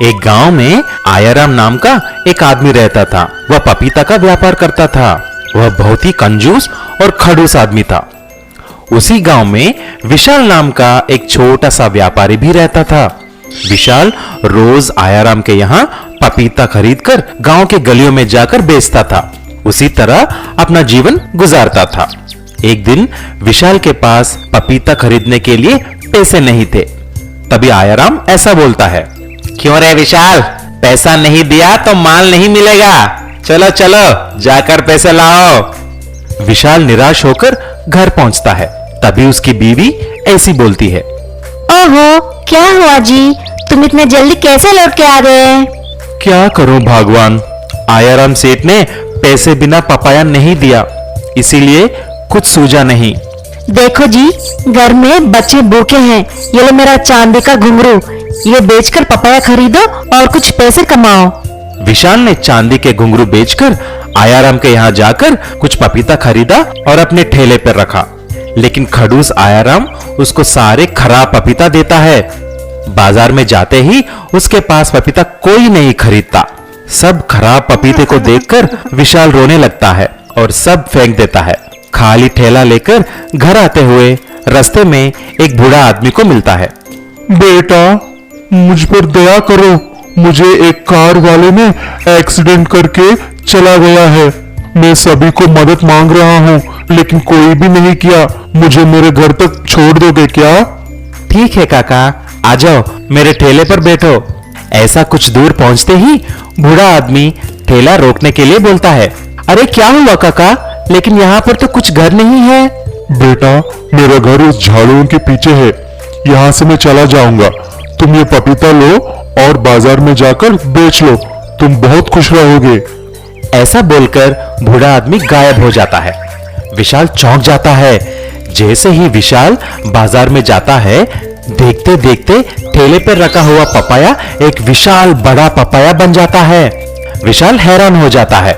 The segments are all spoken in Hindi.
एक गांव में आयाराम नाम का एक आदमी रहता था। वह पपीता का व्यापार करता था। वह बहुत ही कंजूस और खड़ूस आदमी था। उसी गांव में विशाल नाम का एक छोटा सा व्यापारी भी रहता था। विशाल रोज आयाराम के यहाँ पपीता खरीदकर गांव के गलियों में जाकर बेचता था। उसी तरह अपना जीवन गुजारता था। एक दिन विशाल के पास पपीता खरीदने के लिए पैसे नहीं थे। तभी आयाराम ऐसा बोलता है, क्यों रे विशाल, पैसा नहीं दिया तो माल नहीं मिलेगा। चलो चलो जाकर पैसे लाओ। विशाल निराश होकर घर पहुंचता है। तभी उसकी बीवी ऐसी बोलती है, ओहो, क्या हुआ जी, तुम इतने जल्दी कैसे लौट के आ गए? क्या करूं भगवान, आयाराम सेठ ने पैसे बिना पपाया नहीं दिया, इसीलिए कुछ सूझा नहीं। देखो जी, घर में बच्चे भूखे हैं, ये लो मेरा चांदी का घुंघरू, ये बेचकर पपाया खरीदो और कुछ पैसे कमाओ। विशाल ने चांदी के घुंघरू बेचकर आयाराम के यहाँ जाकर कुछ पपीता खरीदा और अपने ठेले पर रखा। लेकिन खड़ूस आयाराम उसको सारे खराब पपीता देता है। बाजार में जाते ही उसके पास पपीता कोई नहीं खरीदता। सब खराब पपीते को देखकर विशाल रोने लगता है और सब फेंक देता है। खाली ठेला लेकर घर आते हुए रास्ते में एक बूढ़ा आदमी को मिलता है। बेटा, मुझ पर दया करो, मुझे एक कार वाले ने एक्सीडेंट करके चला गया है। मैं सभी को मदद मांग रहा हूँ, लेकिन कोई भी नहीं किया। मुझे मेरे घर तक छोड़ दोगे क्या? ठीक है काका, आ जाओ, मेरे ठेले पर बैठो। ऐसा कुछ दूर पहुंचते ही बूढ़ा आदमी ठेला रोकने के लिए बोलता है, अरे क्या हुआ काका, लेकिन यहाँ पर तो कुछ घर नहीं है। बेटा, मेरा घर उस झाड़ुओं के पीछे है, यहाँ से मैं चला जाऊंगा। तुम ये पपीता लो और बाजार में जाकर बेच लो, तुम बहुत खुश रहोगे। ऐसा बोलकर बूढ़ा आदमी गायब हो जाता है। विशाल चौंक जाता है। जैसे ही विशाल बाजार में जाता है, देखते देखते ठेले पर रखा हुआ पपाया एक विशाल बड़ा पपाया बन जाता है। विशाल हैरान हो जाता है।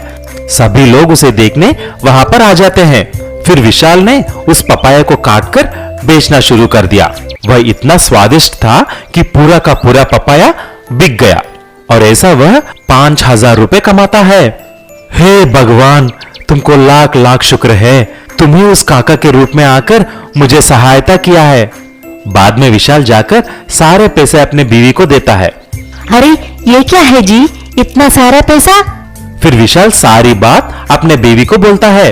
सभी लोग उसे देखने वहां पर आ जाते हैं। फिर विशाल ने उस पपाया को काटकर बेचना शुरू कर दिया। वह इतना स्वादिष्ट था कि पूरा का पूरा पपाया बिक गया और ऐसा वह 5,000 रुपए कमाता है। हे भगवान, तुमको लाख लाख शुक्र है, तुम ही उस काका के रूप में आकर मुझे सहायता किया है। बाद में विशाल जाकर सारे पैसे अपने बीवी को देता है। अरे ये क्या है जी, इतना सारा पैसा? फिर विशाल सारी बात अपने बीवी को बोलता है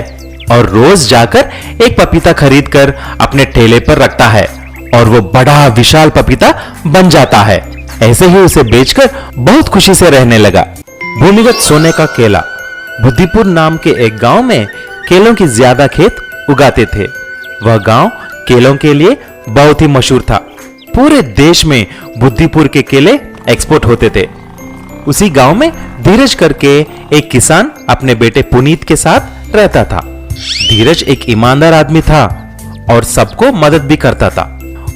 और रोज जाकर एक पपीता खरीदकर अपने ठेले पर रखता है और वो बड़ा विशाल पपीता बन जाता है। ऐसे ही उसे बेचकर बहुत खुशी से रहने लगा। भूमिगत सोने का केला। बुद्धिपुर नाम के एक गांव में केलों की ज्यादा खेत उगाते थे। वह गांव केलों के लिए बहुत ही मशहूर था। पूरे देश में बुद्धिपुर के केले एक्सपोर्ट होते थे। उसी गांव में धीरज करके एक किसान अपने बेटे पुनीत के साथ रहता था। धीरज एक ईमानदार आदमी था और सबको मदद भी करता था।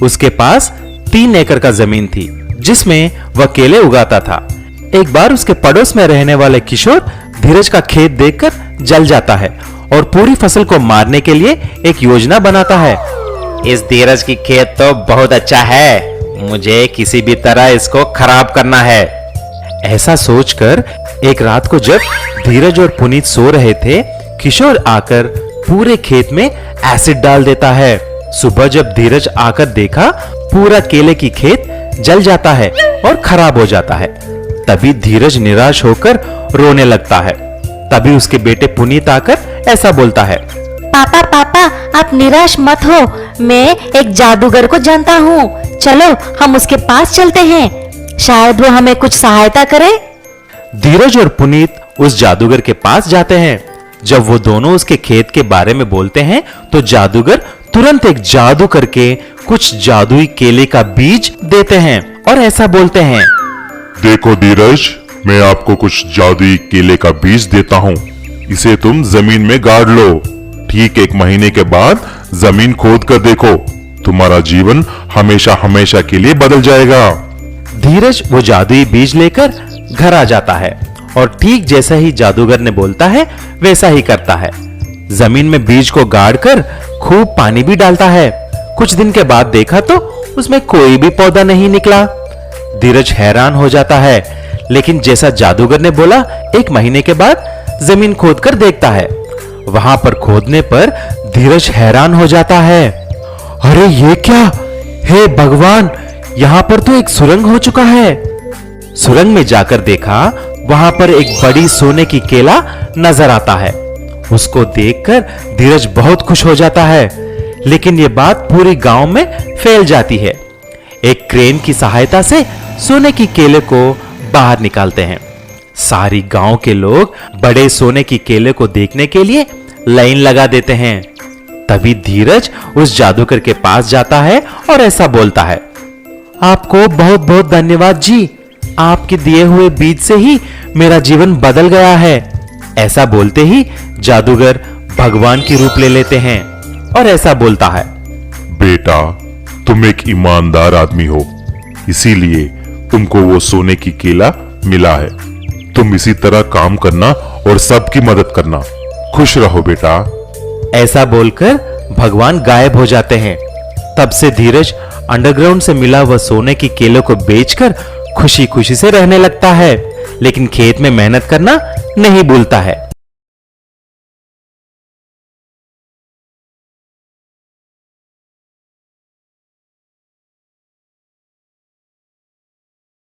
उसके पास 3 एकड़ का जमीन थी जिसमें वह केले उगाता था। एक बार उसके पड़ोस में रहने वाले किशोर धीरज का खेत देखकर जल जाता है और पूरी फसल को मारने के लिए एक योजना बनाता है। इस धीरज की खेत तो बहुत अच्छा है, मुझे किसी भी तरह इसको खराब करना है। ऐसा सोचकर एक रात को जब धीरज और पुनीत सो रहे थे, किशोर आकर पूरे खेत में एसिड डाल देता है। सुबह जब धीरज आकर देखा, पूरा केले की खेत जल जाता है और खराब हो जाता है। तभी धीरज निराश होकर रोने लगता है। तभी उसके बेटे पुनीत आकर ऐसा बोलता है, पापा पापा, आप निराश मत हो, मैं एक जादूगर को जानता हूँ, चलो हम उसके पास चलते हैं, शायद वो हमें कुछ सहायता करे। धीरज और पुनीत उस जादूगर के पास जाते हैं। जब वो दोनों उसके खेत के बारे में बोलते हैं तो जादूगर तुरंत एक जादू करके कुछ जादुई केले का बीज देते हैं और ऐसा बोलते हैं, देखो धीरज, मैं आपको कुछ जादुई केले का बीज देता हूँ, इसे तुम जमीन में गाड़ लो। ठीक 1 महीने के बाद जमीन खोद कर देखो, तुम्हारा जीवन हमेशा हमेशा के लिए बदल जाएगा। धीरज वो जादुई बीज लेकर घर आ जाता है और ठीक जैसा ही जादूगर ने बोलता है वैसा ही करता है। जमीन में बीज को गाड़कर खूब पानी भी डालता है। कुछ दिन के बाद देखा तो उसमें कोई भी पौधा नहीं निकला। धीरज हैरान हो जाता है, लेकिन जैसा जादूगर ने बोला 1 महीने के बाद जमीन खोदकर देखता है। वहां पर खोदने पर धीरज हैरान हो जाता है। अरे ये क्या? हे भगवान, यहां पर तो एक सुरंग हो चुका है। सुरंग में जाकर देखा, वहां पर एक बड़ी सोने की केला नजर आता है। उसको देखकर धीरज बहुत खुश हो जाता है, लेकिन यह बात पूरी गांव में फैल जाती है। एक क्रेन की सहायता से सोने की केले को बाहर निकालते हैं। सारी गांव के लोग बड़े सोने की केले को देखने के लिए लाइन लगा देते हैं। तभी धीरज उस जादूगर के पास जाता है और ऐसा बोलता है, आपको बहुत बहुत धन्यवाद जी, आपके दिए हुए बीज से ही मेरा जीवन बदल गया है। ऐसा बोलते ही जादूगर भगवान की रूप ले लेते हैं और ऐसा बोलता है, बेटा, तुम एक ईमानदार आदमी हो, इसीलिए तुमको वो सोने की केला मिला है। तुम इसी तरह काम करना और सबकी मदद करना। खुश रहो बेटा। ऐसा बोलकर भगवान गायब हो जाते हैं। तब से धीरज अंडरग्राउंड से मिला वह सोने की केलों को बेचकर खुशी खुशी से रहने लगता है, लेकिन खेत में मेहनत करना नहीं भूलता है।